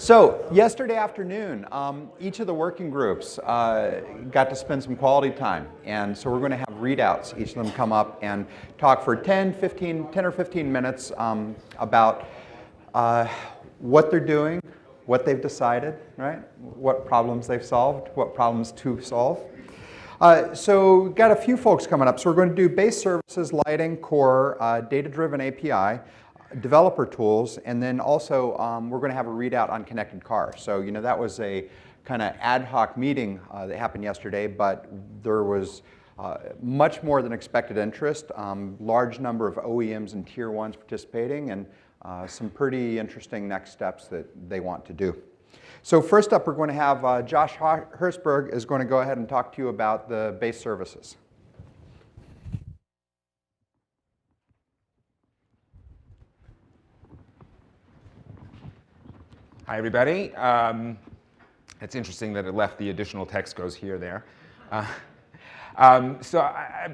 So yesterday afternoon, each of the working groups got to spend some quality time. And so we're going to have readouts. Each of them come up and talk for 10 or 15 minutes about what they're doing, what they've decided, right? What problems they've solved, what problems to solve. So we've got a few folks coming up. So we're going to do base services, lighting, core, data-driven API, developer tools, and then also we're going to have a readout on connected cars. So that was a kind of ad hoc meeting that happened yesterday, but there was much more than expected interest, large number of OEMs and tier ones participating, and some pretty interesting next steps that they want to do. So first up, we're going to have Josh Hertzberg is going to go ahead and talk to you about the base services. Hi, everybody. It's interesting that it left the additional text goes here, there.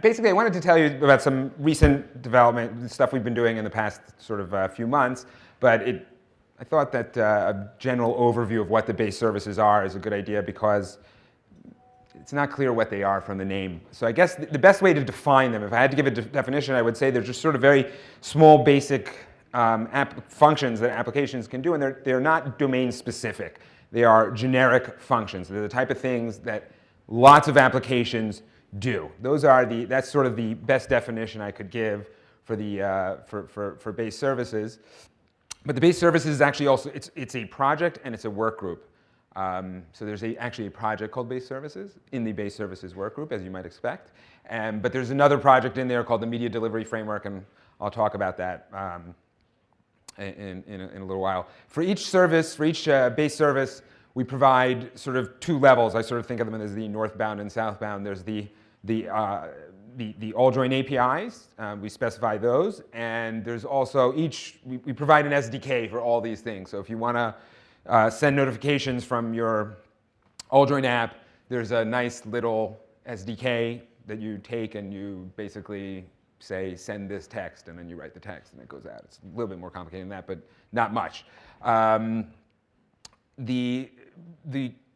Basically, I wanted to tell you about some recent development, stuff we've been doing in the past sort of few months, but I thought that a general overview of what the base services are is a good idea because it's not clear what they are from the name. So I guess the best way to define them, if I had to give a definition, I would say they're just sort of very small, basic functions that applications can do, and they're not domain specific. They are generic functions. They're the type of things that lots of applications do. That's sort of the best definition I could give for the for base services. But the base services is actually also it's a project and it's a work group. So there's actually a project called base services in the base services work group, as you might expect. But there's another project in there called the media delivery framework, and I'll talk about that in a little while. For each service, for each base service, we provide sort of two levels. I sort of think of them as the northbound and southbound. There's the all join APIs. We specify those, and there's also we provide an SDK for all these things. So if you want to send notifications from your all join app, there's a nice little SDK that you take and you basically say, send this text, and then you write the text, and it goes out. It's a little bit more complicated than that, but not much. The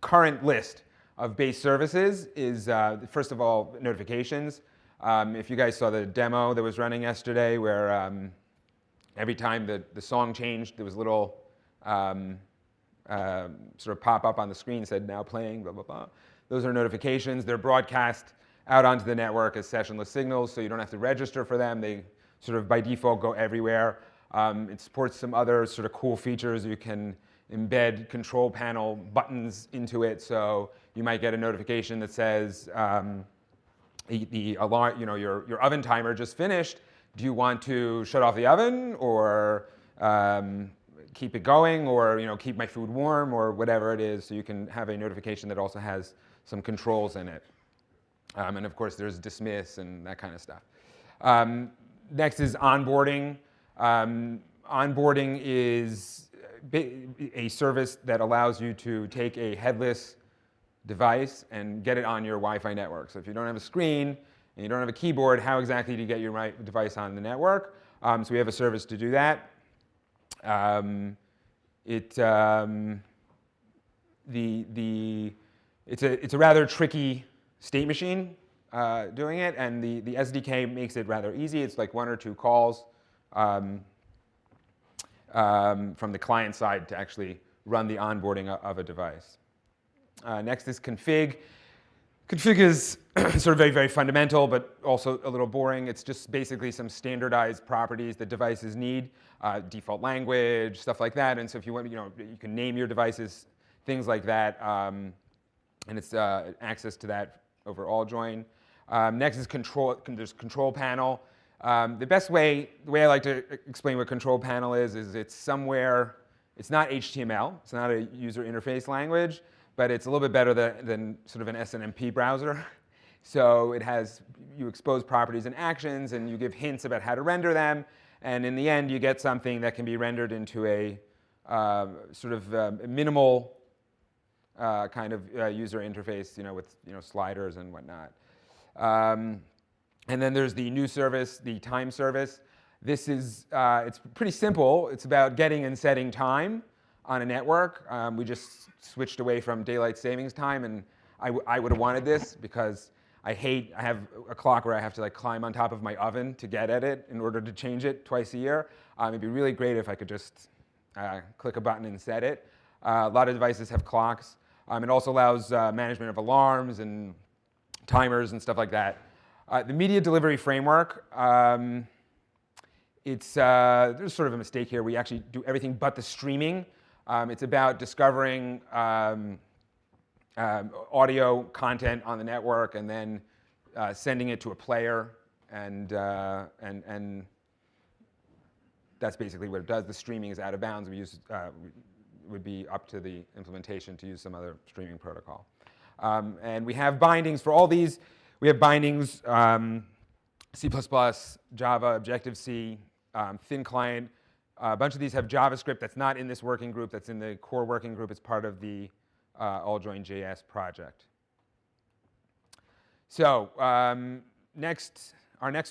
current list of base services is, first of all, notifications. If you guys saw the demo that was running yesterday, where every time the song changed, there was a little sort of pop-up on the screen said, now playing, blah, blah, blah. Those are notifications. They're broadcast out onto the network as sessionless signals, so you don't have to register for them. They sort of by default go everywhere. It supports some other sort of cool features. You can embed control panel buttons into it, so you might get a notification that says the alarm, your oven timer just finished. Do you want to shut off the oven, or keep it going, or keep my food warm, or whatever it is? So you can have a notification that also has some controls in it. And of course, there's dismiss and that kind of stuff. Next is onboarding. Onboarding is a service that allows you to take a headless device and get it on your Wi-Fi network. So if you don't have a screen and you don't have a keyboard, how exactly do you get your device on the network? So we have a service to do that. It's a rather tricky state machine doing it, and the SDK makes it rather easy. It's like 1 or 2 calls from the client side to actually run the onboarding of a device. Next is config. Config is sort of very, very fundamental, but also a little boring. It's just basically some standardized properties that devices need, default language, stuff like that. And so if you want, you can name your devices, things like that, and it's access to that over all join. Next is control. There's control panel. The way I like to explain what control panel is it's somewhere. It's not HTML. It's not a user interface language, but it's a little bit better than sort of an SNMP browser. So you expose properties and actions, and you give hints about how to render them. And in the end, you get something that can be rendered into a sort of minimal kind of user interface, with sliders and whatnot. And then there's the new service, the time service. This is it's pretty simple. It's about getting and setting time. on a network. We just switched away from daylight savings time, and I would have wanted this because I have a clock where I have to like climb on top of my oven to get at it in order to change it twice a year. It'd be really great if I could just click a button and set it. A lot of devices have clocks. It also allows management of alarms and timers and stuff like that. The media delivery framework, there's sort of a mistake here. We actually do everything but the streaming. It's about discovering audio content on the network and then sending it to a player, and that's basically what it does. The streaming is out of bounds. Would be up to the implementation to use some other streaming protocol. And we have bindings for all these. We have bindings, C++, Java, Objective-C, thin client. A bunch of these have JavaScript that's not in this working group, that's in the core working group. It's part of the AllJoin.js project. So our next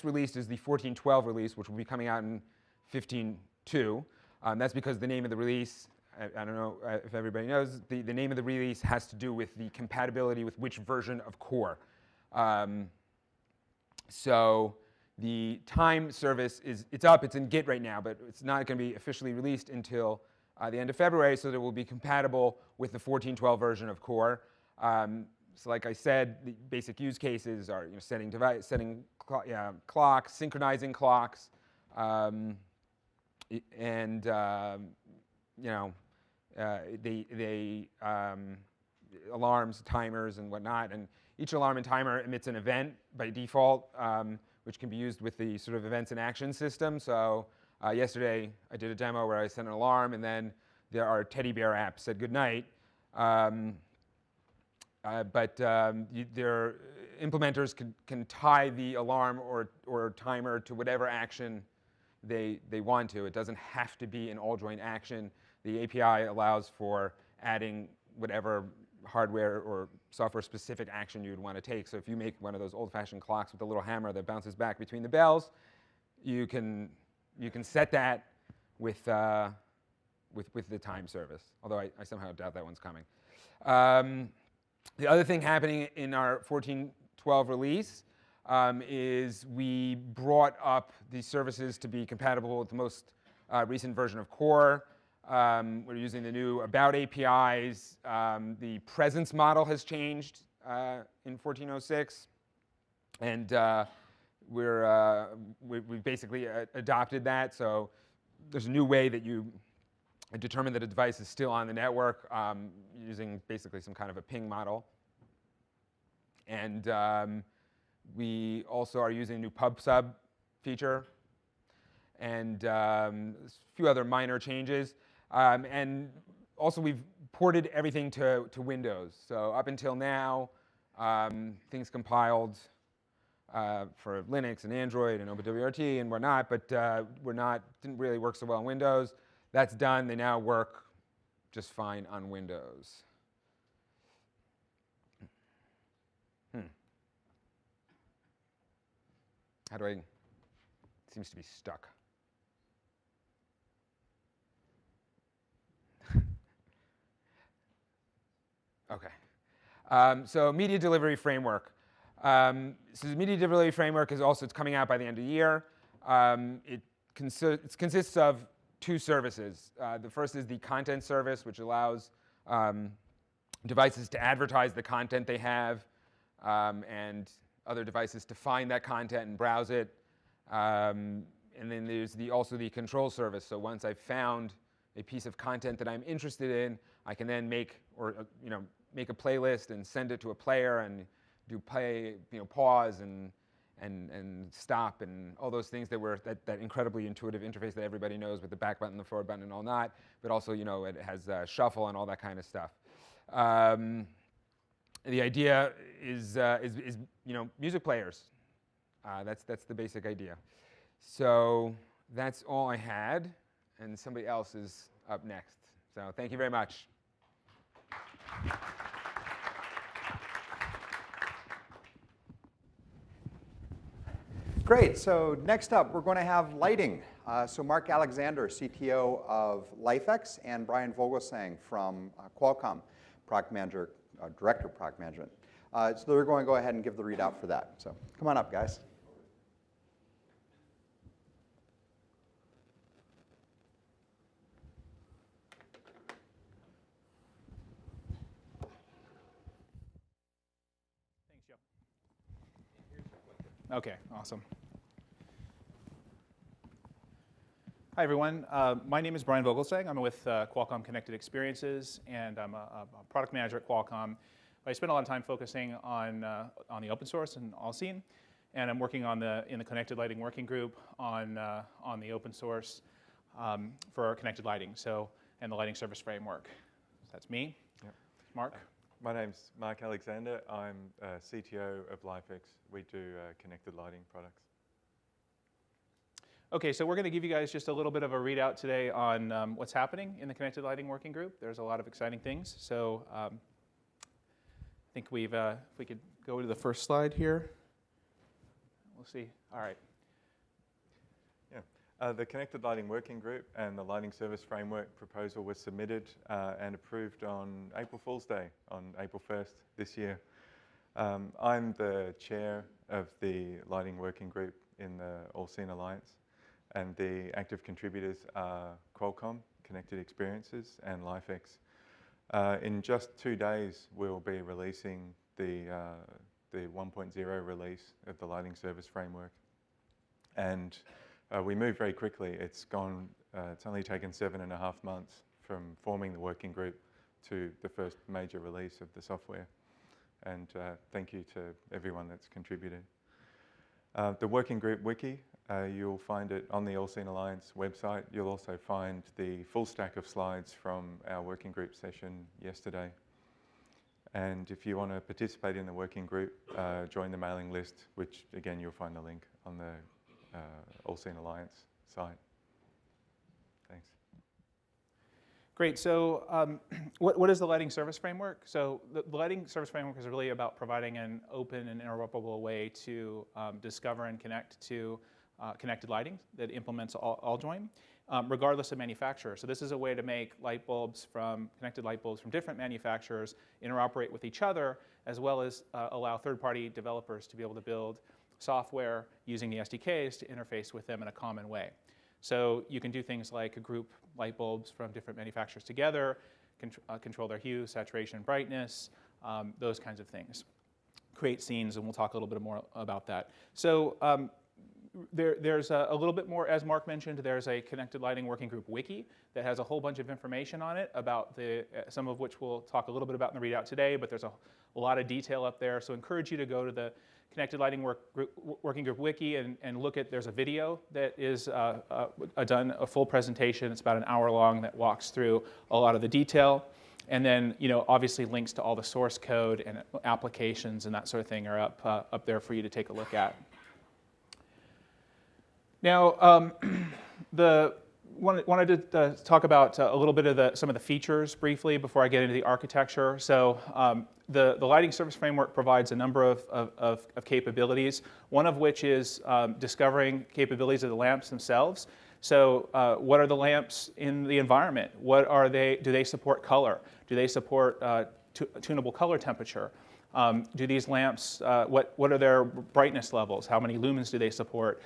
release is the 14.12 release, which will be coming out in 15.2. That's because the name of the release, I don't know if everybody knows, the name of the release has to do with the compatibility with which version of core. So the time service it's up, it's in Git right now, but it's not going to be officially released until the end of February, so that it will be compatible with the 14.12 version of core. So like I said, the basic use cases are setting clocks, synchronizing clocks, and alarms, timers, and whatnot. And each alarm and timer emits an event by default, which can be used with the sort of events and action system. So yesterday I did a demo where I sent an alarm, and then there are teddy bear apps said good night. But their implementers can tie the alarm or timer to whatever action they want to. It doesn't have to be an AllJoin action. The API allows for adding whatever hardware or software-specific action you'd want to take. So if you make one of those old-fashioned clocks with a little hammer that bounces back between the bells, you can set that with the time service. Although I somehow doubt that one's coming. The other thing happening in our 14.12 release is we brought up the services to be compatible with the most recent version of core. We're using the new About APIs. The presence model has changed in 14.06, and we've basically adopted that. So there's a new way that you determine that a device is still on the network using basically some kind of a ping model. And we also are using a new pub/sub feature, and a few other minor changes. And also we've ported everything to Windows. So up until now, things compiled for Linux and Android and OpenWRT and whatnot, but didn't really work so well on Windows. That's done. They now work just fine on Windows. How do I? It seems to be stuck. Okay. So media delivery framework. So the media delivery framework it's coming out by the end of the year. It consists of two services. The first is the content service, which allows devices to advertise the content they have, and other devices to find that content and browse it. And then there's also the control service. So once I've found a piece of content that I'm interested in, I can then make a playlist and send it to a player and do play, pause and stop and all those things that incredibly intuitive interface that everybody knows with the back button, the forward button, and all that. But also, it has shuffle and all that kind of stuff. The idea is music players. That's the basic idea. So that's all I had, and somebody else is up next. So thank you very much. Great. So next up, we're going to have lighting. So Mark Alexander, CTO of LifeX, and Brian Vogelsang from Qualcomm, product manager, director of product management. So they're going to go ahead and give the readout for that. So come on up, guys. Thanks, Joe. Okay, awesome. Hi, everyone. My name is Brian Vogelsang. I'm with Qualcomm Connected Experiences, and I'm a product manager at Qualcomm. I spend a lot of time focusing on the open source and AllSeen, and I'm working in the Connected Lighting Working Group on the open source for our connected lighting, and the lighting service framework. So that's me. Yep. Mark. My name's Mark Alexander. I'm CTO of LifeX. We do connected lighting products. Okay, so we're going to give you guys just a little bit of a readout today on what's happening in the Connected Lighting Working Group. There's a lot of exciting things. So I think if we could go to the first slide here. We'll see. All right. Yeah. The Connected Lighting Working Group and the Lighting Service Framework proposal was submitted and approved on April Fool's Day, on April 1st this year. I'm the chair of the Lighting Working Group in the AllSeen Alliance. And the active contributors are Qualcomm, Connected Experiences, and LifeX. In just 2 days, we'll be releasing the 1.0 release of the Lighting Service Framework. And we move very quickly. It's only taken 7.5 months from forming the working group to the first major release of the software. And thank you to everyone that's contributed. The working group wiki, you'll find it on the AllSeen Alliance website. You'll also find the full stack of slides from our working group session yesterday. And if you want to participate in the working group, join the mailing list, which again, you'll find the link on the AllSeen Alliance site. Thanks. Great. So what is the Lighting Service Framework? So the Lighting Service Framework is really about providing an open and interoperable way to discover and connect to connected lighting that implements AllJoin, regardless of manufacturer. So this is a way to make connected light bulbs from different manufacturers interoperate with each other, as well as allow third-party developers to be able to build software using the SDKs to interface with them in a common way. So you can do things like group light bulbs from different manufacturers together, control their hue, saturation, brightness, those kinds of things. Create scenes, and we'll talk a little bit more about that. So there's a little bit more, as Mark mentioned, there's a Connected Lighting Working Group wiki that has a whole bunch of information on it, about some of which we'll talk a little bit about in the readout today, but there's a lot of detail up there. So I encourage you to go to the Connected Lighting Working Group wiki and look at, there's a video that is done, a full presentation. It's about an hour long that walks through a lot of the detail. And then, obviously links to all the source code and applications and that sort of thing are up there for you to take a look at. Now, wanted to talk about a little bit of some of the features briefly before I get into the architecture. So the Lighting Service Framework provides a number of capabilities, one of which is discovering capabilities of the lamps themselves. So what are the lamps in the environment? What are they? Do they support color? Do they support tunable color temperature? Do these lamps, what are their brightness levels? How many lumens do they support?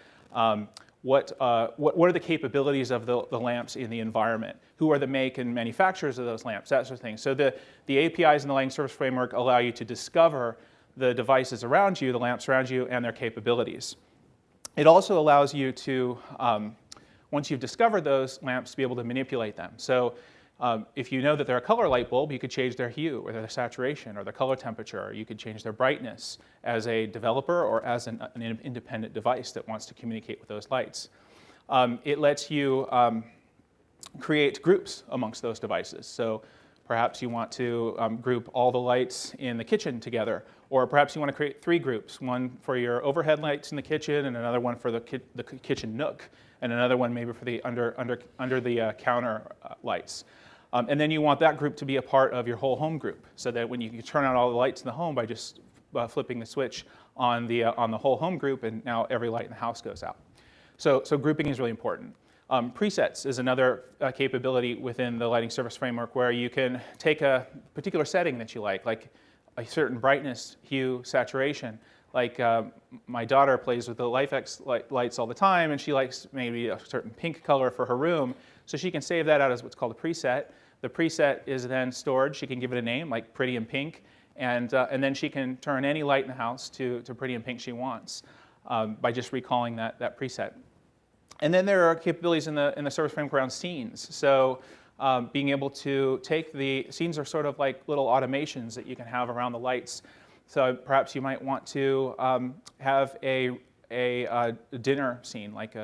What are the capabilities of the lamps in the environment? Who are the make and manufacturers of those lamps? That sort of thing. So the APIs in the Lighting Service Framework allow you to discover the devices around you, the lamps around you, and their capabilities. It also allows you to, once you've discovered those lamps, to be able to manipulate them. So if you know that they're a color light bulb, you could change their hue or their saturation or their color temperature. Or you could change their brightness as a developer or as an independent device that wants to communicate with those lights. It lets you create groups amongst those devices. So perhaps you want to group all the lights in the kitchen together, or perhaps you want to create 3 groups, one for your overhead lights in the kitchen, and another one for the kitchen nook, and another one maybe for the under the counter lights. And then you want that group to be a part of your whole home group, so that when you turn on all the lights in the home by just flipping the switch on the whole home group, and now every light in the house goes out. So grouping is really important. Presets is another capability within the lighting service framework where you can take a particular setting that you like a certain brightness, hue, saturation. Like my daughter plays with the LifeX lights all the time, and she likes maybe a certain pink color for her room, so she can save that out as what's called a preset. The preset is then stored. She can give it a name, like Pretty in Pink, and then she can turn any light in the house to Pretty in Pink she wants by just recalling that preset. And then there are capabilities in the service framework around scenes. So being able to take the scenes are sort of like little automations that you can have around the lights. So perhaps you might want to have a dinner scene, like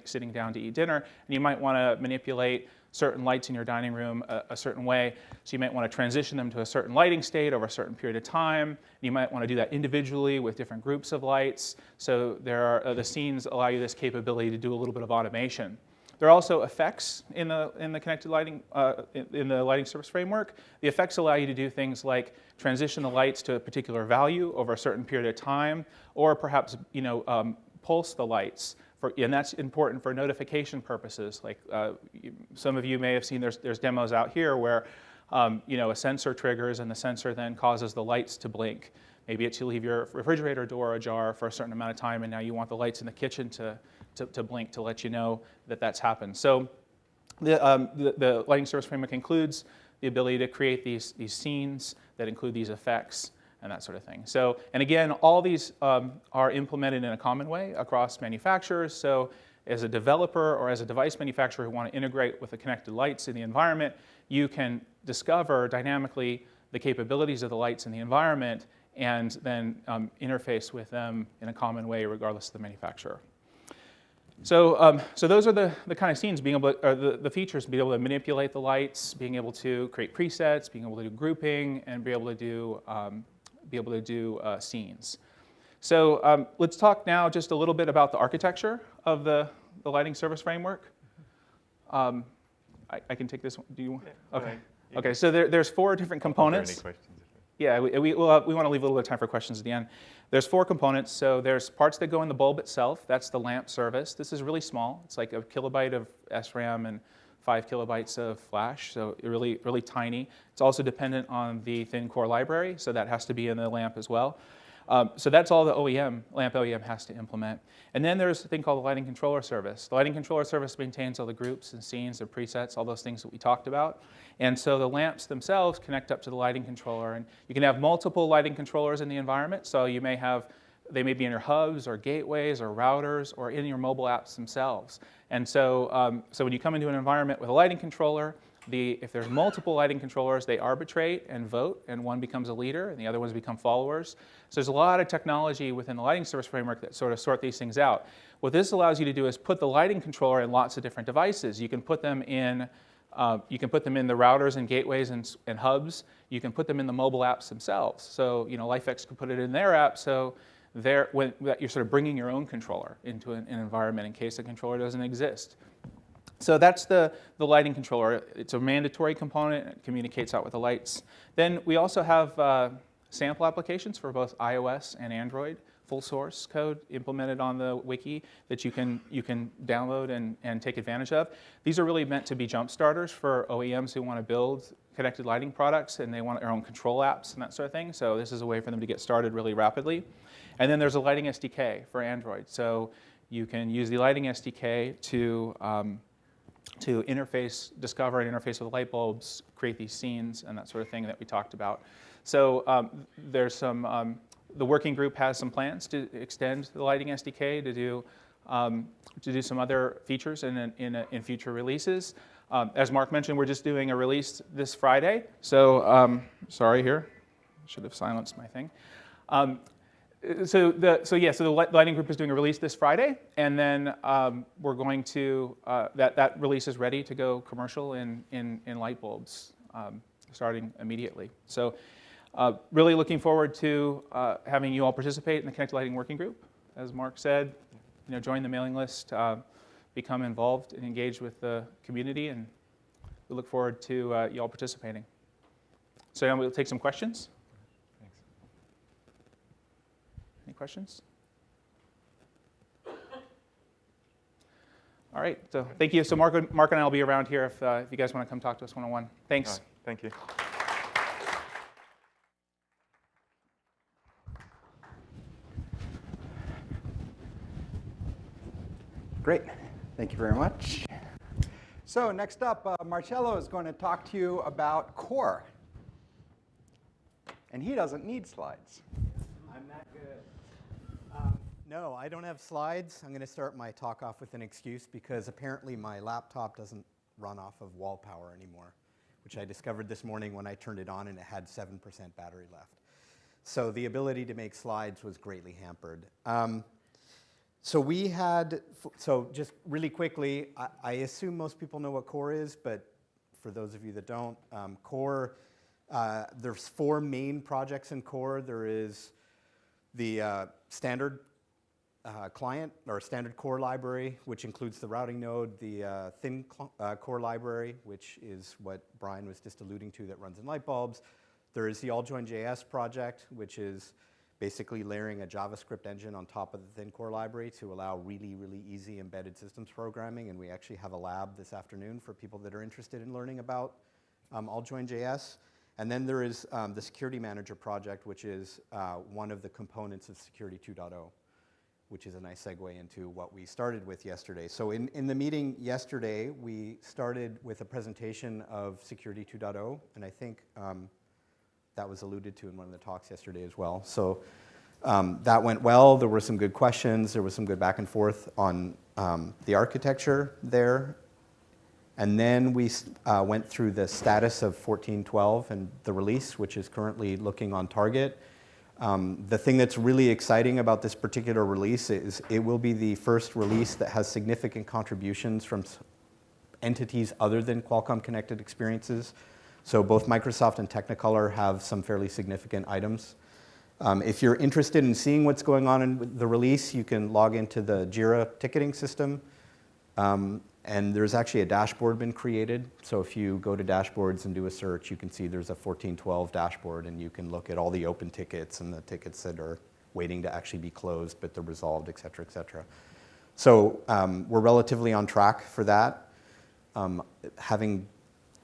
sitting down to eat dinner, and you might want to manipulate certain lights in your dining room a certain way. So you might want to transition them to a certain lighting state over a certain period of time. You might want to do that individually with different groups of lights. So the scenes allow you this capability to do a little bit of automation. There are also effects in the connected lighting in the lighting service framework. The effects allow you to do things like transition the lights to a particular value over a certain period of time, or perhaps pulse the lights. And that's important for notification purposes. Like some of you may have seen, there's demos out here where a sensor triggers and the sensor then causes the lights to blink. Maybe it's you leave your refrigerator door ajar for a certain amount of time, and now you want the lights in the kitchen to blink to let you know that that's happened. So the lighting service framework includes the ability to create these scenes that include these effects and that sort of thing. So, and again, all these are implemented in a common way across manufacturers. So as a developer or as a device manufacturer who want to integrate with the connected lights in the environment, you can discover dynamically the capabilities of the lights in the environment and then interface with them in a common way regardless of the manufacturer. So, so those are the kind of scenes, being able to, or the features, being able to manipulate the lights, being able to create presets, being able to do grouping, and be able to do scenes. So let's talk now just a little bit about the architecture of the lighting service framework. I can take this one. Do you? Okay. Okay. So there's 4 different components. Are there any questions? Yeah, we want to leave a little bit of time for questions at the end. There's 4 components. So there's parts that go in the bulb itself. That's the lamp service. This is really small. It's like a kilobyte of SRAM and 5 kilobytes of flash, so really, really tiny. It's also dependent on the thin core library, so that has to be in the lamp as well. So that's all the lamp OEM has to implement. And then there's a thing called the lighting controller service. The lighting controller service maintains all the groups and scenes and presets, all those things that we talked about. And so the lamps themselves connect up to the lighting controller. And you can have multiple lighting controllers in the environment. So you may have, they may be in your hubs or gateways or routers or in your mobile apps themselves. And so, so when you come into an environment with a lighting controller, if there's multiple lighting controllers, they arbitrate and vote, and one becomes a leader, and the other ones become followers. So there's a lot of technology within the lighting service framework that sort of sort these things out. What this allows you to do is put the lighting controller in lots of different devices. You can put them in the routers and gateways and hubs. You can put them in the mobile apps themselves. So LifeX can put it in their app. So you're sort of bringing your own controller into an environment in case the controller doesn't exist. So that's the lighting controller. It's a mandatory component. It communicates out with the lights. Then we also have sample applications for both iOS and Android, full source code implemented on the wiki that you can download and take advantage of. These are really meant to be jump starters for OEMs who want to build connected lighting products and they want their own control apps and that sort of thing. So this is a way for them to get started really rapidly. And then there's a lighting SDK for Android. So you can use the lighting SDK to discover and interface with light bulbs, create these scenes, and that sort of thing that we talked about. So there's some, the working group has some plans to extend the lighting SDK to do some other features in future releases. As Mark mentioned, we're just doing a release this Friday. So sorry here, should have silenced my thing. So the lighting group is doing a release this Friday, and then we're going to that release is ready to go commercial in light bulbs starting immediately. So really looking forward to having you all participate in the Connected Lighting Working Group. As Mark said, join the mailing list, become involved and engaged with the community, and we look forward to you all participating. So now we'll take some questions. Any questions? All right, so thank you. So Mark and I will be around here if you guys want to come talk to us one-on-one. Thanks. All right, thank you. Great. Thank you very much. So next up, Marcello is going to talk to you about core. And he doesn't need slides. I'm that good. No, I don't have slides. I'm going to start my talk off with an excuse because apparently my laptop doesn't run off of wall power anymore, which I discovered this morning when I turned it on and it had 7% battery left. So the ability to make slides was greatly hampered. So just really quickly, I assume most people know what core is, but for those of you that don't, core, there's 4 main projects in core. There is the standard client or standard core library, which includes the routing node, the thin core library, which is what Brian was just alluding to that runs in light bulbs. There is the AllJoin.js project, which is basically layering a JavaScript engine on top of the thin core library to allow really, really easy embedded systems programming. And we actually have a lab this afternoon for people that are interested in learning about AllJoin.js. And then there is the Security Manager project, which is one of the components of Security 2.0, which is a nice segue into what we started with yesterday. So in the meeting yesterday, we started with a presentation of Security 2.0, and I think that was alluded to in one of the talks yesterday as well. So that went well. There were some good questions. There was some good back and forth on the architecture there. And then we went through the status of 14.12 and the release, which is currently looking on target. The thing that's really exciting about this particular release is it will be the first release that has significant contributions from entities other than Qualcomm Connected Experiences. So both Microsoft and Technicolor have some fairly significant items. If you're interested in seeing what's going on in the release, you can log into the Jira ticketing system. And there's actually a dashboard been created. So if you go to dashboards and do a search, you can see there's a 14.12 dashboard, and you can look at all the open tickets and the tickets that are waiting to actually be closed, but they're resolved, et cetera, et cetera. So we're relatively on track for that. Having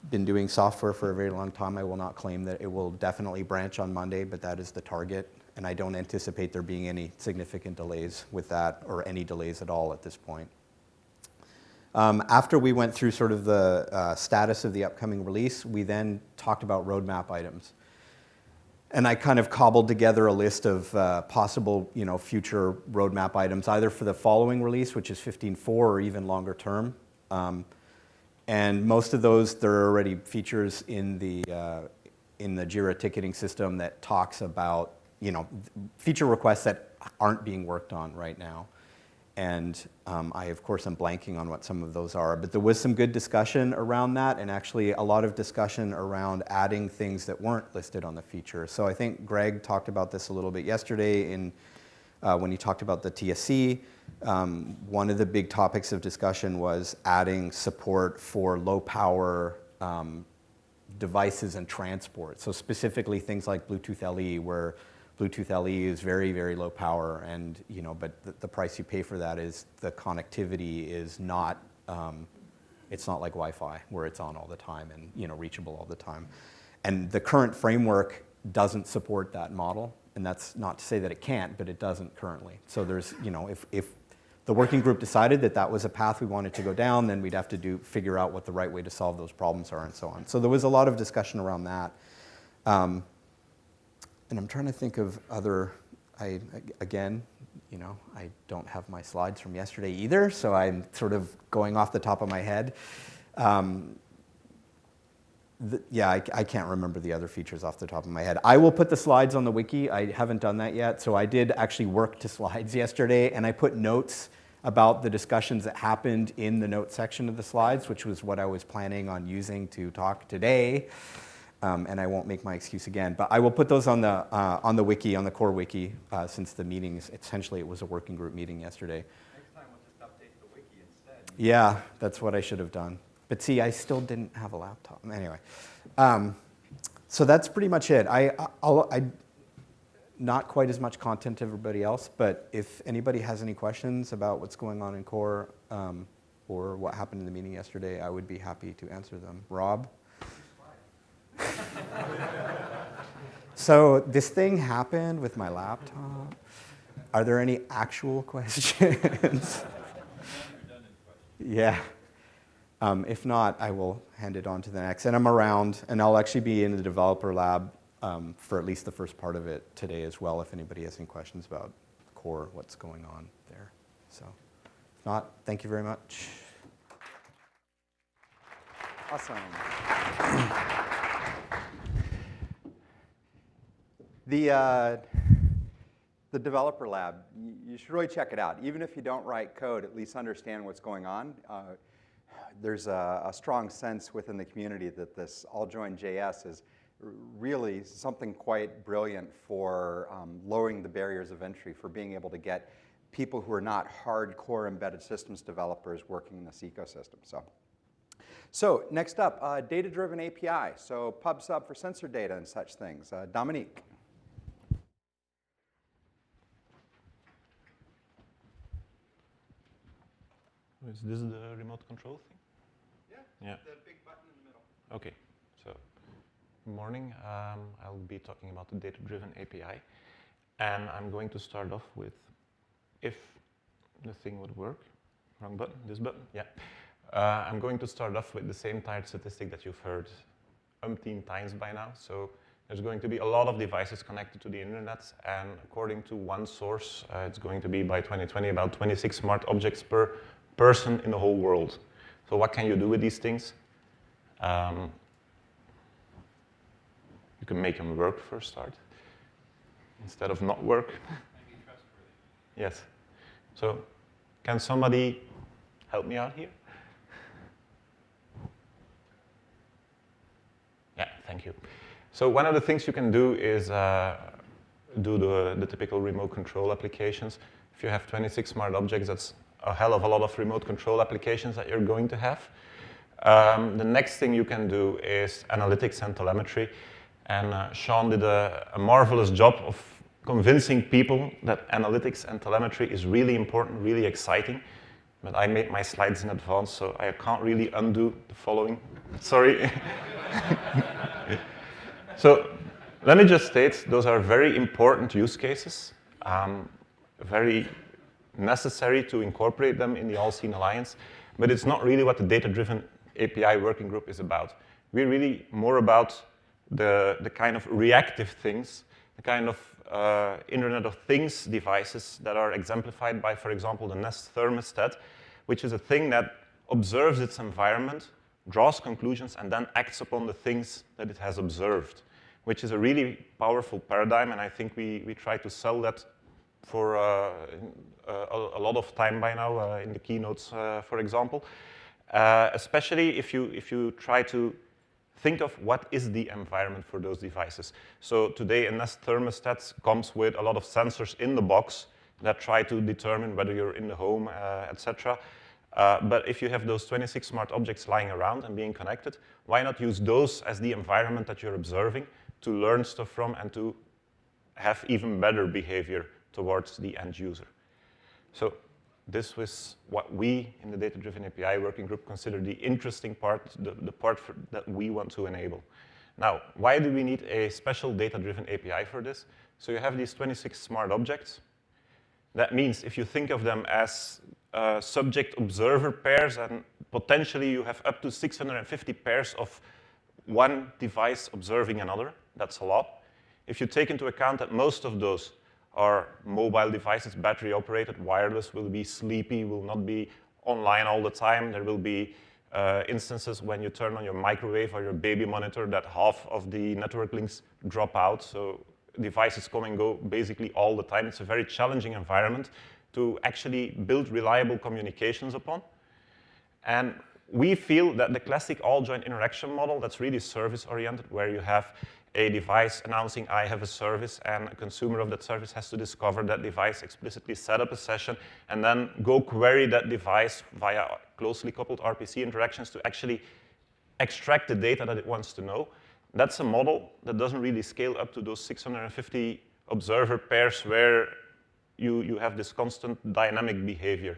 been doing software for a very long time, I will not claim that it will definitely branch on Monday, but that is the target. And I don't anticipate there being any significant delays with that or any delays at all at this point. After we went through sort of the status of the upcoming release, we then talked about roadmap items. And I kind of cobbled together a list of possible future roadmap items, either for the following release, which is 15.4, or even longer term. And most of those, there are already features in the Jira ticketing system that talks about feature requests that aren't being worked on right now. And I, of course, am blanking on what some of those are. But there was some good discussion around that, and actually a lot of discussion around adding things that weren't listed on the feature. So I think Greg talked about this a little bit yesterday when he talked about the TSC. One of the big topics of discussion was adding support for low-power devices and transport. So specifically things like Bluetooth LE, where Bluetooth LE is very, very low power, and but the price you pay for that is the connectivity is not. It's not like Wi-Fi where it's on all the time and reachable all the time. And the current framework doesn't support that model, and that's not to say that it can't, but it doesn't currently. So there's if the working group decided that that was a path we wanted to go down, then we'd have to figure out what the right way to solve those problems are and so on. So there was a lot of discussion around that. And I'm trying to think of other, I don't have my slides from yesterday either, so I'm sort of going off the top of my head. I can't remember the other features off the top of my head. I will put the slides on the wiki. I haven't done that yet, so I did actually work to slides yesterday, and I put notes about the discussions that happened in the notes section of the slides, which was what I was planning on using to talk today. And I won't make my excuse again, but I will put those on the wiki, on the core wiki, since the meetings, essentially it was a working group meeting yesterday. Next time we'll just update the wiki instead. Yeah, that's what I should have done. But see, I still didn't have a laptop. Anyway, so that's pretty much it. I not quite as much content as everybody else, but if anybody has any questions about what's going on in core, or what happened in the meeting yesterday, I would be happy to answer them. Rob? So this thing happened with my laptop. Are there any actual questions? Yeah. If not, I will hand it on to the next. And I'm around, and I'll actually be in the developer lab for at least the first part of it today as well, if anybody has any questions about core, what's going on there. So if not, thank you very much. Awesome. The developer lab, you should really check it out. Even if you don't write code, at least understand what's going on. There's a strong sense within the community that this all-join.js is really something quite brilliant for lowering the barriers of entry, for being able to get people who are not hardcore embedded systems developers working in this ecosystem. So next up, data-driven API. So pub sub for sensor data and such things. Dominique. Is this the remote control thing? Yeah. The big button in the middle. Okay, so good morning. I'll be talking about the data-driven API. And I'm going to start off with if the thing would work. Wrong button, this button, yeah. I'm going to start off with the same tired statistic that you've heard umpteen times by now. So there's going to be a lot of devices connected to the internet, and according to one source, it's going to be by 2020 about 26 smart objects per person in the whole world. So what can you do with these things? You can make them work for a start, instead of not work. Yes. So can somebody help me out here? Yeah, thank you. So one of the things you can do is do the typical remote control applications. If you have 26 smart objects, that's a hell of a lot of remote control applications that you're going to have. The next thing you can do is analytics and telemetry. And Sean did a marvelous job of convincing people that analytics and telemetry is really important, really exciting. But I made my slides in advance, so I can't really undo the following. Sorry. So let me just state, those are very important use cases, very necessary to incorporate them in the AllSeen Alliance, but it's not really what the data-driven API working group is about. We're really more about the kind of reactive things, the kind of Internet of Things devices that are exemplified by, for example, the Nest thermostat, which is a thing that observes its environment, draws conclusions, and then acts upon the things that it has observed, which is a really powerful paradigm, and I think we try to sell that for a lot of time by now in the keynotes, for example. Especially if you try to think of what is the environment for those devices. So today, a Nest thermostat comes with a lot of sensors in the box that try to determine whether you're in the home, etc. But if you have those 26 smart objects lying around and being connected, why not use those as the environment that you're observing to learn stuff from and to have even better behavior towards the end user? So this was what we in the Data-Driven API Working Group consider the interesting part, the part that we want to enable. Now, why do we need a special Data-Driven API for this? So you have these 26 smart objects. That means if you think of them as subject-observer pairs, and potentially you have up to 650 pairs of one device observing another, that's a lot. If you take into account that most of those are mobile devices, battery operated, wireless, will be sleepy, will not be online all the time. There will be instances when you turn on your microwave or your baby monitor that half of the network links drop out. So devices come and go basically all the time. It's a very challenging environment to actually build reliable communications upon. And we feel that the classic all-join interaction model that's really service-oriented, where you have a device announcing I have a service, and a consumer of that service has to discover that device, explicitly set up a session, and then go query that device via closely coupled RPC interactions to actually extract the data that it wants to know. That's a model that doesn't really scale up to those 650 observer pairs where you have this constant dynamic behavior.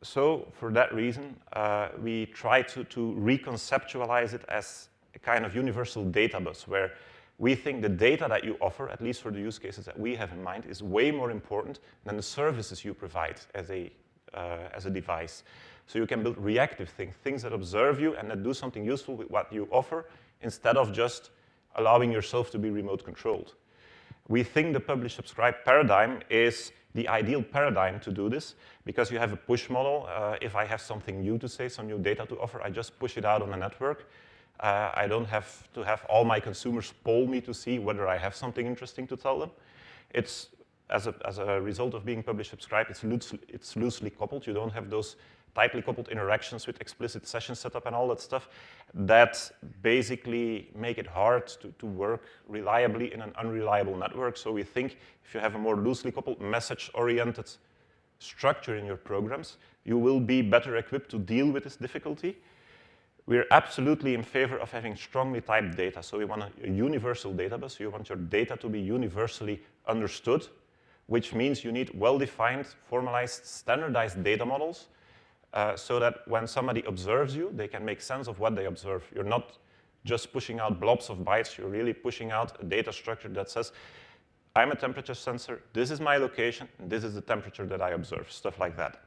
so for that reason, we try to reconceptualize it as a kind of universal data bus where we think the data that you offer, at least for the use cases that we have in mind, is way more important than the services you provide as a device. So you can build reactive things that observe you and that do something useful with what you offer instead of just allowing yourself to be remote controlled. We think the publish-subscribe paradigm is the ideal paradigm to do this because you have a push model. If I have something new to say, some new data to offer, I just push it out on the network. I don't have to have all my consumers poll me to see whether I have something interesting to tell them. It's, as a result of being publish-subscribe, it's loosely coupled. You don't have those tightly coupled interactions with explicit session setup and all that stuff that basically make it hard to work reliably in an unreliable network. So we think if you have a more loosely coupled message-oriented structure in your programs, you will be better equipped to deal with this difficulty. We're absolutely in favor of having strongly typed data. So we want a universal database. You want your data to be universally understood, which means you need well-defined, formalized, standardized data models so that when somebody observes you, they can make sense of what they observe. You're not just pushing out blobs of bytes. You're really pushing out a data structure that says, I'm a temperature sensor, this is my location, and this is the temperature that I observe, stuff like that.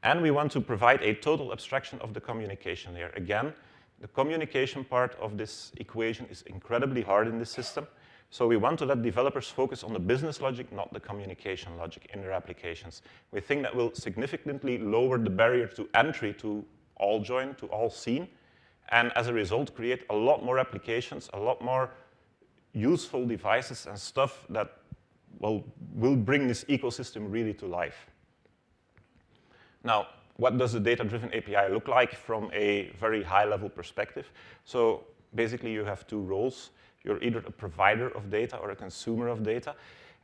And we want to provide a total abstraction of the communication layer. Again, the communication part of this equation is incredibly hard in this system. So we want to let developers focus on the business logic, not the communication logic in their applications. We think that will significantly lower the barrier to entry to AllJoin, to AllSeen, and as a result, create a lot more applications, a lot more useful devices and stuff that will bring this ecosystem really to life. Now, what does the data-driven API look like from a very high-level perspective? So basically, you have two roles. You're either a provider of data or a consumer of data.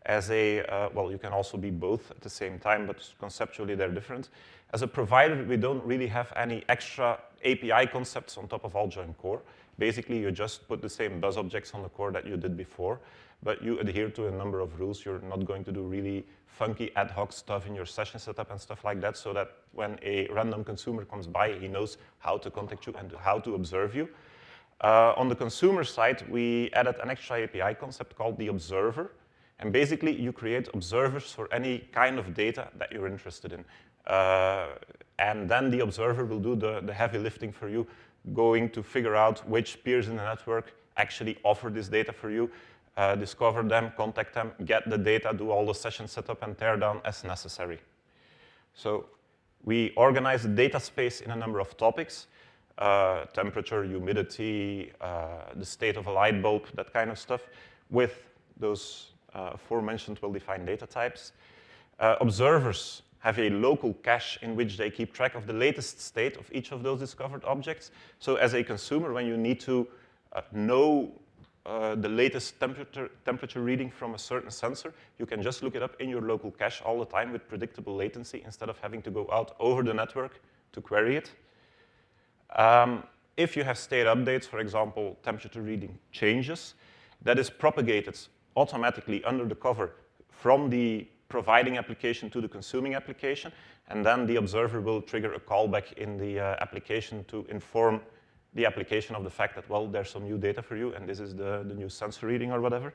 As a, well, you can also be both at the same time, but conceptually they're different. As a provider, we don't really have any extra API concepts on top of AllJoin core. Basically, you just put the same buzz objects on the core that you did before, but you adhere to a number of rules. You're not going to do really funky ad hoc stuff in your session setup and stuff like that, so that when a random consumer comes by, he knows how to contact you and how to observe you. On the consumer side, we added an extra API concept called the observer. And basically, you create observers for any kind of data that you're interested in. And then the observer will do the heavy lifting for you, going to figure out which peers in the network actually offer this data for you, discover them, contact them, get the data, do all the session setup and tear down as necessary. So we organize the data space in a number of topics. Temperature, humidity, the state of a light bulb, that kind of stuff, with those aforementioned well-defined data types. Observers have a local cache in which they keep track of the latest state of each of those discovered objects. So as a consumer, when you need to know the latest temperature reading from a certain sensor, you can just look it up in your local cache all the time with predictable latency instead of having to go out over the network to query it. If you have state updates, for example, temperature reading changes, that is propagated automatically under the cover from the providing application to the consuming application, and then the observer will trigger a callback in the application to inform the application of the fact that, well, there's some new data for you, and this is the new sensor reading or whatever.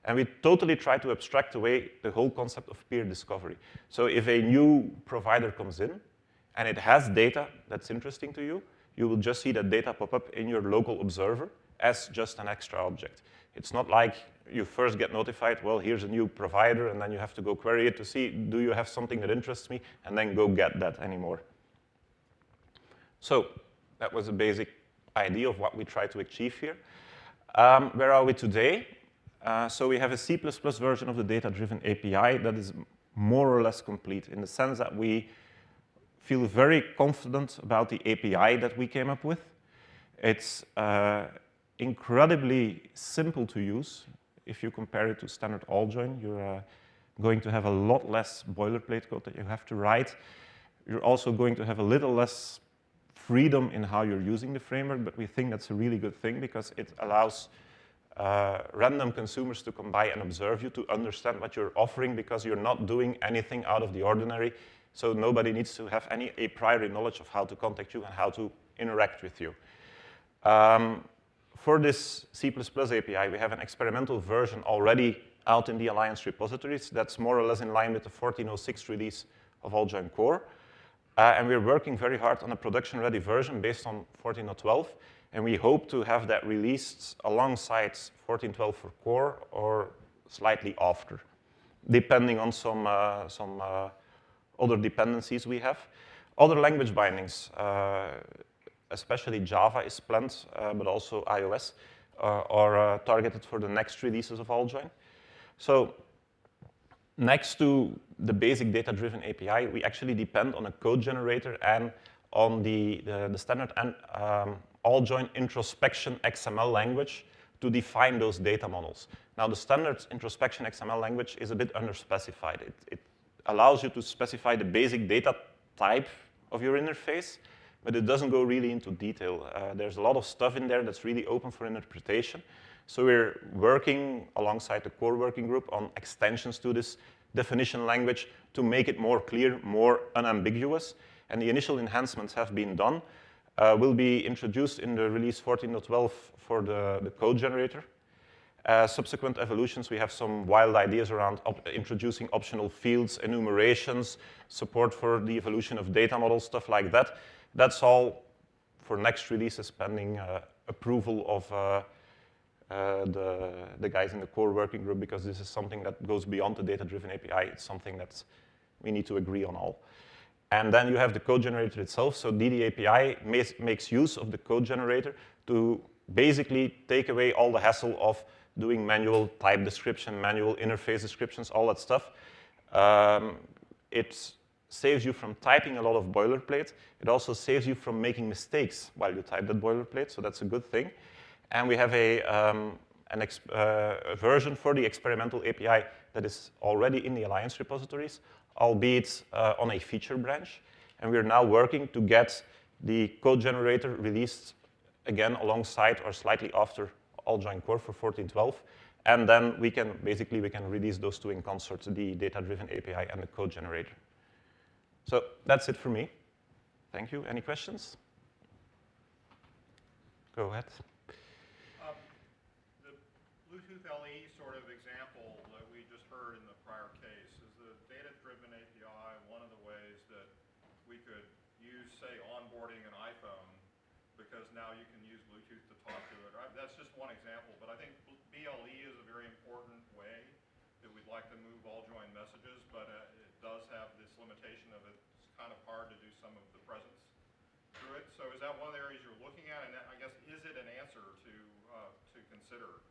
And we totally try to abstract away the whole concept of peer discovery. So if a new provider comes in, and it has data that's interesting to you, you will just see that data pop up in your local observer as just an extra object. It's not like you first get notified, well, here's a new provider, and then you have to go query it to see, do you have something that interests me, and then go get that anymore. So that was a basic idea of what we try to achieve here. Where are we today? So we have a C++ version of the data-driven API that is more or less complete in the sense that we feel very confident about the API that we came up with. It's incredibly simple to use. If you compare it to standard AllJoin, you're going to have a lot less boilerplate code that you have to write. You're also going to have a little less freedom in how you're using the framework, but we think that's a really good thing because it allows random consumers to come by and observe you, to understand what you're offering because you're not doing anything out of the ordinary. So nobody needs to have a prior knowledge of how to contact you and how to interact with you. For this C++ API, we have an experimental version already out in the Alliance repositories. That's more or less in line with the 14.06 release of AllJoin Core. And we're working very hard on a production-ready version based on 14.12. And we hope to have that released alongside 14.12 for Core or slightly after, depending on some other dependencies we have. Other language bindings, especially Java is planned, but also iOS, are targeted for the next releases of AllJoin. So next to the basic data-driven API, we actually depend on a code generator and on the standard AllJoin introspection XML language to define those data models. Now, the standard introspection XML language is a bit underspecified. It allows you to specify the basic data type of your interface, but it doesn't go really into detail. There's a lot of stuff in there that's really open for interpretation. So we're working alongside the core working group on extensions to this definition language to make it more clear, more unambiguous. And the initial enhancements have been done. Will be introduced in the release 14.12 for the code generator. Subsequent evolutions, we have some wild ideas around introducing optional fields, enumerations, support for the evolution of data models, stuff like that. That's all for next releases pending approval of the guys in the core working group, because this is something that goes beyond the data-driven API. It's something that we need to agree on all. And then you have the code generator itself. So DDAPI makes use of the code generator to basically take away all the hassle of doing manual type description, manual interface descriptions, all that stuff. It saves you from typing a lot of boilerplate. It also saves you from making mistakes while you type that boilerplate, so that's a good thing. And we have a version for the experimental API that is already in the Alliance repositories, albeit on a feature branch. And we're now working to get the code generator released again alongside or slightly after AllJoin Core for 14.12. And then we can release those two in concert, the data-driven API and the code generator. So that's it for me. Thank you. Any questions? Go ahead. The Bluetooth LE sort of example that we just heard in the prior case, is the data-driven API one of the ways that we could use, say, onboarding an iPhone, because now you can use Bluetooth to talk to it. Right? That's just one example, but I think BLE is a very important way that we'd like to move AllJoin messages, but it does have this limitation of it's kind of hard to do some of the presence through it. So is that one of the areas you're looking at? And I guess, is it an answer to consider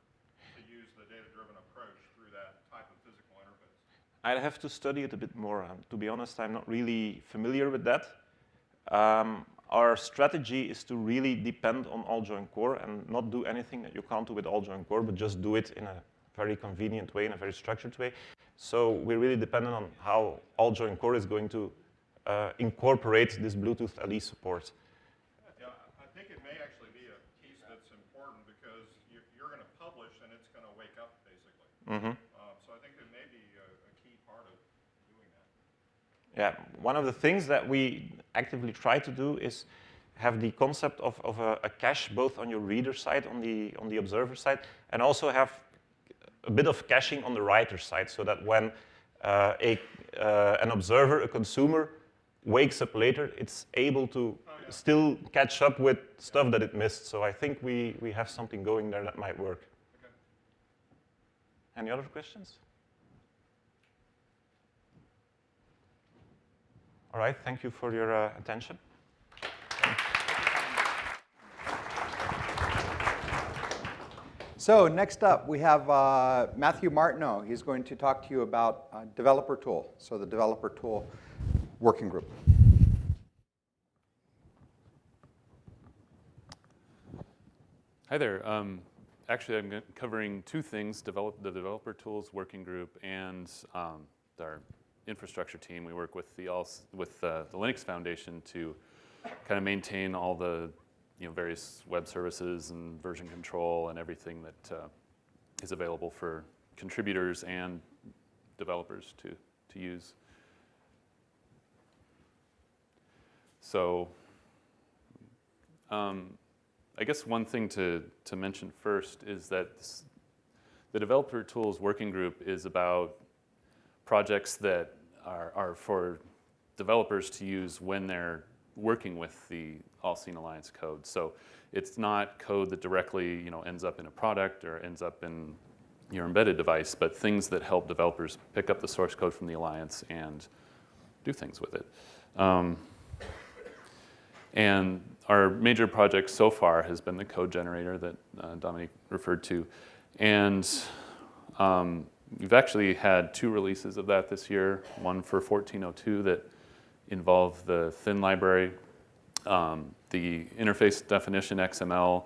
to use the data-driven approach through that type of physical interface? I'd have to study it a bit more. To be honest, I'm not really familiar with that. Our strategy is to really depend on AllJoin Core and not do anything that you can't do with AllJoin Core, but just do it in a very convenient way, in a very structured way. So we're really dependent on how AllJoin Core is going to incorporate this Bluetooth LE support. Yeah, I think it may actually be a piece that's important, because you're going to publish and it's going to wake up, basically. Mm-hmm. So I think it may be a key part of doing that. Yeah, one of the things that we actively try to do is have the concept of a cache both on your reader side, on the observer side, and also have a bit of caching on the writer side, so that when an observer, a consumer, wakes up later, it's able to still catch up with stuff that it missed. So I think we have something going there that might work. Okay. Any other questions? All right, thank you for your attention. So next up, we have Matthew Martineau. He's going to talk to you about Developer Tool, so the Developer Tool working group. Hi there. Actually, I'm covering two things: the Developer Tools working group and our infrastructure team. We work with the Linux Foundation to kind of maintain all the various web services and version control and everything that is available for contributors and developers to use. So I guess one thing to mention first is that the Developer Tools Working Group is about projects that are for developers to use when they're working with the AllSeen Alliance code. So it's not code that directly ends up in a product or ends up in your embedded device, but things that help developers pick up the source code from the Alliance and do things with it. And our major project so far has been the code generator that Dominique referred to. And we've actually had 2 releases of that this year, one for 14.02 that involved the thin library, the interface definition XML.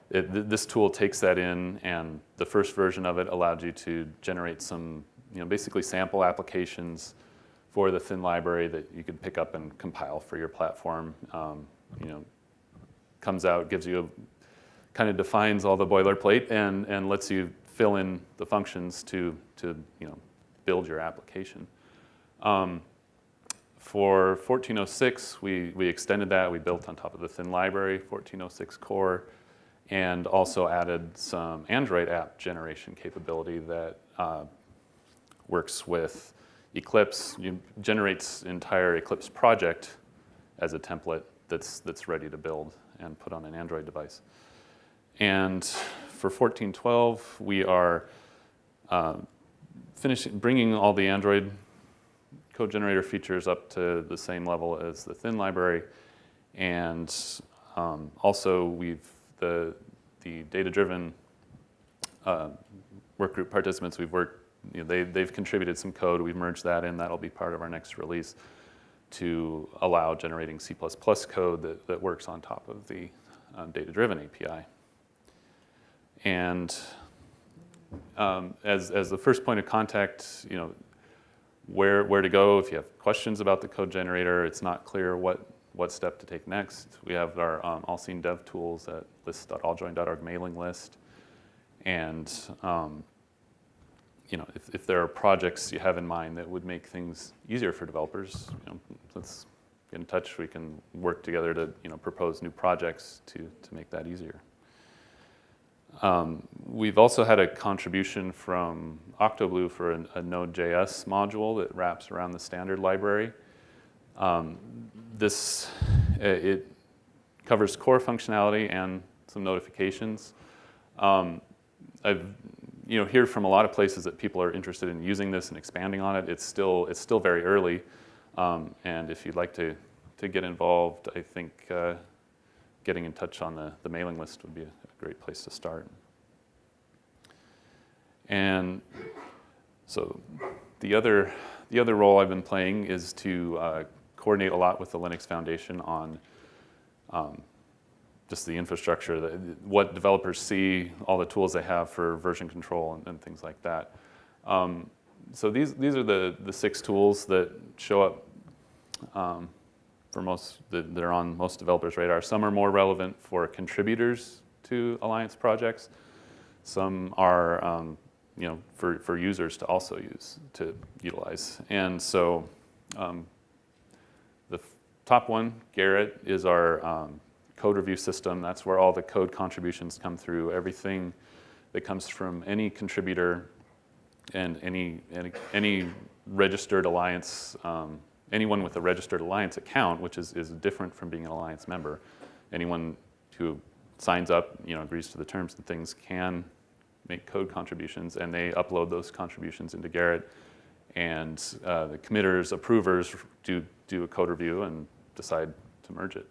This tool takes that in, and the first version of it allowed you to generate some, basically sample applications for the thin library that you could pick up and compile for your platform. Comes out, gives you kind of defines all the boilerplate and lets you fill in the functions to build your application. For 14.06, we extended that. We built on top of the thin library, 14.06 core, and also added some Android app generation capability that works with Eclipse. Generates entire Eclipse project as a template that's ready to build and put on an Android device. And for 14.12, we are bringing all the Android code generator features up to the same level as the thin library. And also, the data-driven workgroup participants we've worked, they've contributed some code. We've merged that in. That'll be part of our next release to allow generating C++ code that works on top of the data-driven API. And as the first point of contact, where to go if you have questions about the code generator, it's not clear what step to take next. We have our AllSeen dev tools at list.alljoin.org mailing list. And if there are projects you have in mind that would make things easier for developers, let's get in touch. We can work together to propose new projects to make that easier. We've also had a contribution from Octoblue for a Node.js module that wraps around the standard library. It covers core functionality and some notifications. I've hear from a lot of places that people are interested in using this and expanding on it. It's still very early, and if you'd like to get involved, I think getting in touch on the mailing list would be a great place to start. And so the other role I've been playing is to coordinate a lot with the Linux Foundation on just the infrastructure, what developers see, all the tools they have for version control and things like that. So these are the 6 tools that show up for most that are on most developers' radar. Some are more relevant for contributors to Alliance projects. Some are for users to also utilize. And so the top one, Garrett, is our code review system. That's where all the code contributions come through. Everything that comes from any contributor and any registered Alliance, anyone with a registered Alliance account, which is different from being an Alliance member. Anyone who signs up, agrees to the terms and things, can make code contributions, and they upload those contributions into Garrett. And the committers, approvers do a code review and decide to merge it.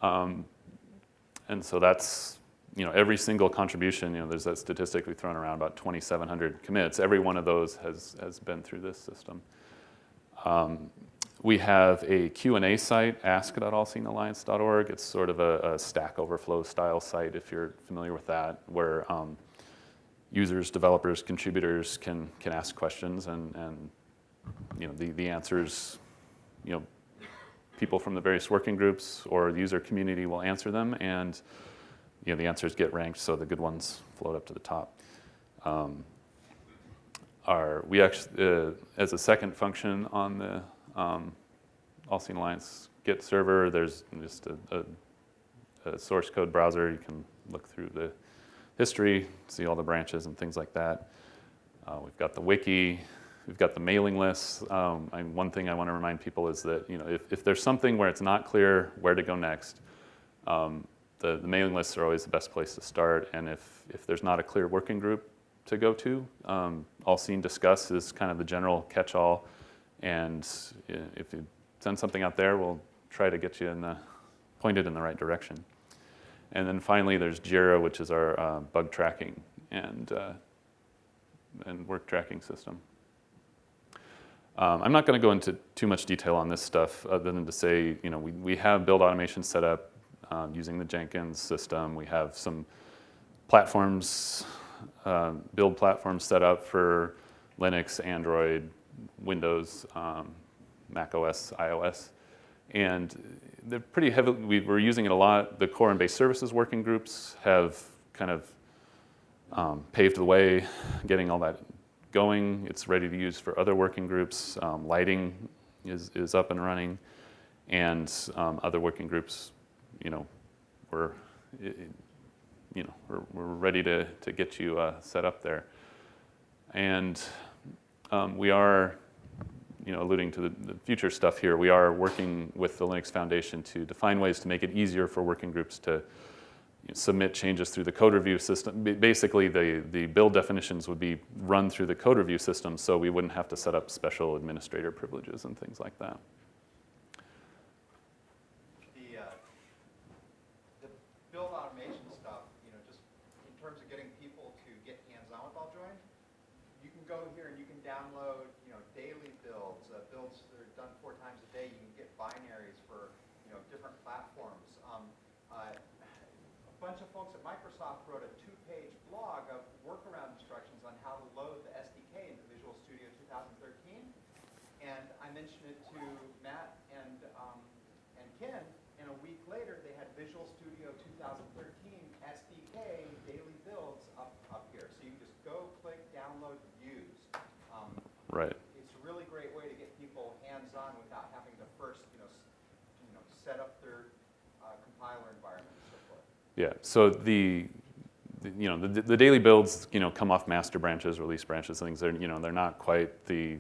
And so that's, every single contribution, there's that statistic we've thrown around, about 2,700 commits. Every one of those has been through this system. We have a Q&A site, ask.allseenalliance.org. It's sort of a Stack Overflow style site, if you're familiar with that, where users, developers, contributors can ask questions, and the answers, people from the various working groups or the user community will answer them, and the answers get ranked, so the good ones float up to the top. We actually, as a second function on the AllSeen Alliance Git server. There's just a source code browser. You can look through the history, see all the branches and things like that. We've got the wiki. We've got the mailing lists. One thing I want to remind people is that if there's something where it's not clear where to go next, the mailing lists are always the best place to start. And if there's not a clear working group to go to, AllSeen Discuss is kind of the general catch-all. And if you send something out there, we'll try to get you pointed in the right direction. And then finally, there's Jira, which is our bug tracking and work tracking system. I'm not going to go into too much detail on this stuff other than to say, we have build automation set up using the Jenkins system. We have some platforms, build platforms set up for Linux, Android, Windows, Mac OS, iOS. And they're pretty heavily, we're using it a lot. The core and base services working groups have kind of paved the way, getting all that going. It's ready to use for other working groups. Lighting is up and running, and other working groups, we're ready to get you set up there. And we are, alluding to the future stuff here, we are working with the Linux Foundation to define ways to make it easier for working groups to submit changes through the code review system. Basically, the build definitions would be run through the code review system, so we wouldn't have to set up special administrator privileges and things like that. The build automation stuff, just in terms of getting people to get hands-on with AllJoin, you can go here and you can download, daily builds, builds that are done 4 times a day. You can get binaries for, different platforms. A bunch of folks at Microsoft wrote a 2-page blog of workaround instructions on how to load the SDK into Visual Studio 2013. And I mentioned it to Matt and Ken, and a week later they had Visual Studio 2013 SDK daily builds up here. So you can just go, click, download, use. Right. It's a really great way to get people hands-on without having to first, set up their compiler environment and so forth. Yeah. So the daily builds, come off master branches, release branches, things. They're not quite the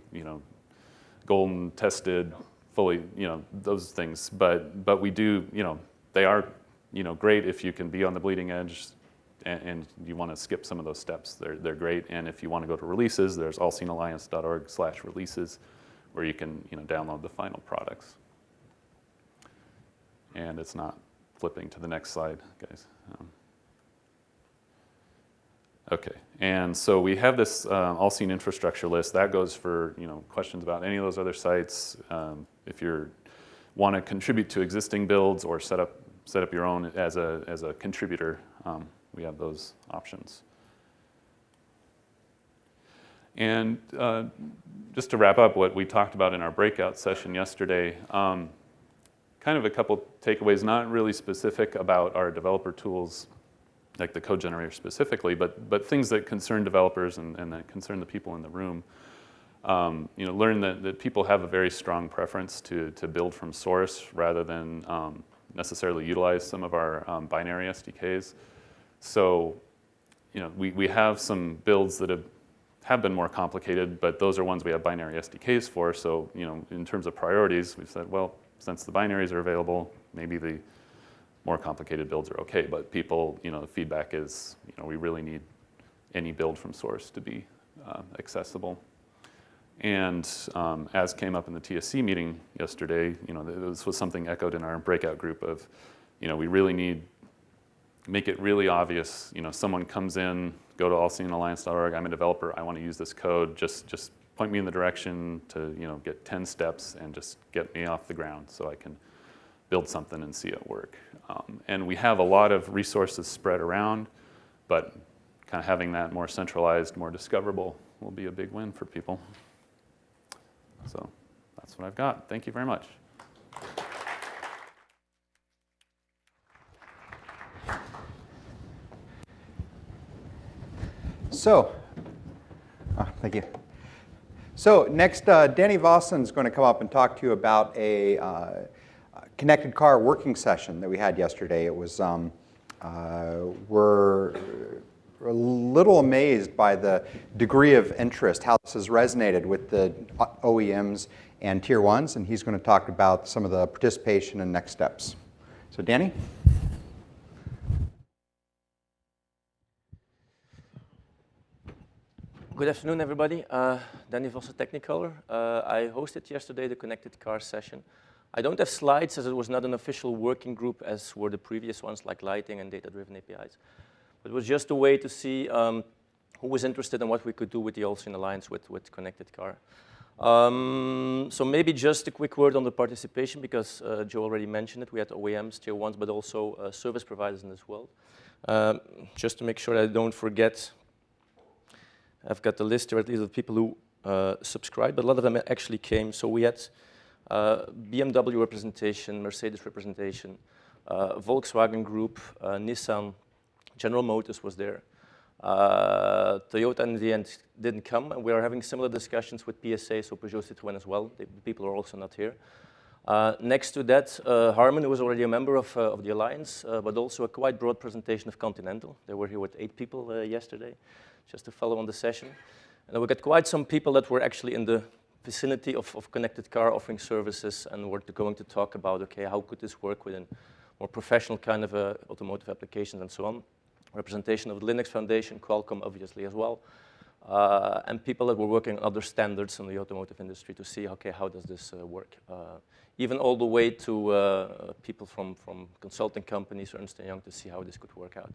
golden tested, fully, those things. But we do, they are, great if you can be on the bleeding edge and you want to skip some of those steps. They're great. And if you want to go to releases, there's allseenalliance.org/releases, where you can download the final products. And it's not flipping to the next slide, guys. Okay, and so we have this AllSeen infrastructure list that goes for questions about any of those other sites. If you want to contribute to existing builds or set up your own as a contributor, we have those options. And just to wrap up what we talked about in our breakout session yesterday, kind of a couple takeaways, not really specific about our developer tools, like the code generator specifically, but things that concern developers and that concern the people in the room. Learn that people have a very strong preference to build from source rather than necessarily utilize some of our binary SDKs. So, we have some builds that have been more complicated, but those are ones we have binary SDKs for. So, in terms of priorities, we've said, well, since the binaries are available, maybe the more complicated builds are okay. But people, the feedback is, we really need any build from source to be accessible. And as came up in the TSC meeting yesterday, this was something echoed in our breakout group of, we really need, make it really obvious, someone comes in, go to allseenalliance.org, I'm a developer, I want to use this code, just point me in the direction to get 10 steps and just get me off the ground so I can build something and see it work. And we have a lot of resources spread around, but kind of having that more centralized, more discoverable will be a big win for people. So that's what I've got. Thank you very much. So, thank you. So next, Danny Vossen is going to come up and talk to you about a connected car working session that we had yesterday. It was, we're a little amazed by the degree of interest, how this has resonated with the OEMs and Tier 1s, and he's going to talk about some of the participation and next steps. So Danny? Good afternoon, everybody. Danny Vosse, Technicolor. I hosted yesterday the Connected Car session. I don't have slides as it was not an official working group as were the previous ones like lighting and data-driven APIs. But it was just a way to see who was interested in what we could do with the AllSeen Alliance with Connected Car. So maybe just a quick word on the participation because Joe already mentioned it. We had OEMs, Tier 1s, but also service providers in this world. Just to make sure I don't forget, I've got the list here, at least of people who subscribed, but a lot of them actually came. So we had BMW representation, Mercedes representation, Volkswagen Group, Nissan, General Motors was there. Toyota in the end didn't come, and we are having similar discussions with PSA, so Peugeot Citroën as well. The people are also not here. Next to that, Harman, who was already a member of the Alliance, but also a quite broad presentation of Continental. They were here with 8 people yesterday, just to follow on the session. And we got quite some people that were actually in the vicinity of Connected Car offering services and were going to talk about, okay, how could this work within more professional kind of automotive applications and so on. Representation of the Linux Foundation, Qualcomm obviously as well, and people that were working on other standards in the automotive industry to see, okay, how does this work? Even all the way to people from consulting companies, Ernst & Young, to see how this could work out.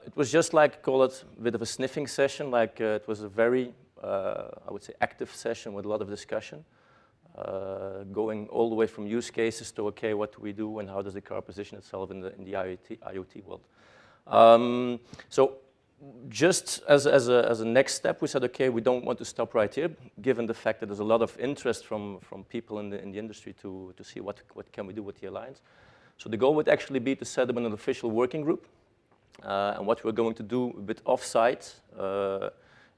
It was just like, call it a bit of a sniffing session, like it was a very, I would say, active session with a lot of discussion, going all the way from use cases to, okay, what do we do and how does the car position itself in the IoT world. So just as a next step, we said, okay, we don't want to stop right here, given the fact that there's a lot of interest from people in the industry to see what can we do with the Alliance. So the goal would actually be to set up an official working group. And what we're going to do a bit off-site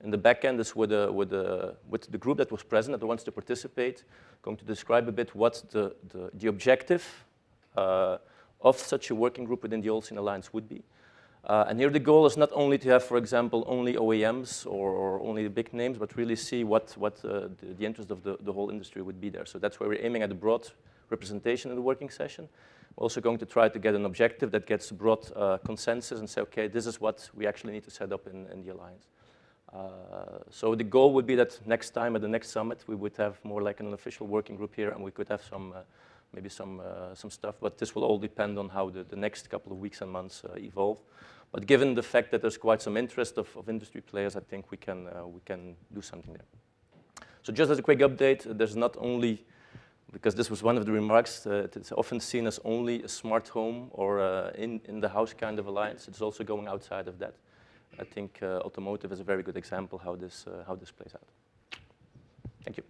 in the back end is with the group that was present, that wants to participate, going to describe a bit what the objective of such a working group within the AllSeen Alliance would be. And here the goal is not only to have, for example, only OEMs or only the big names, but really see what the interest of the whole industry would be there. So that's why we're aiming at a broad representation in the working session. We're also going to try to get an objective that gets a broad consensus and say, okay, this is what we actually need to set up in the Alliance. So the goal would be that next time at the next summit, we would have more like an official working group here, and we could have some maybe some stuff, but this will all depend on how the next couple of weeks and months evolve. But given the fact that there's quite some interest of industry players, I think we can do something there. So just as a quick update, there's not only, because this was one of the remarks, it's often seen as only a smart home or in the house kind of alliance. It's also going outside of that. I think automotive is a very good example how this plays out. Thank you.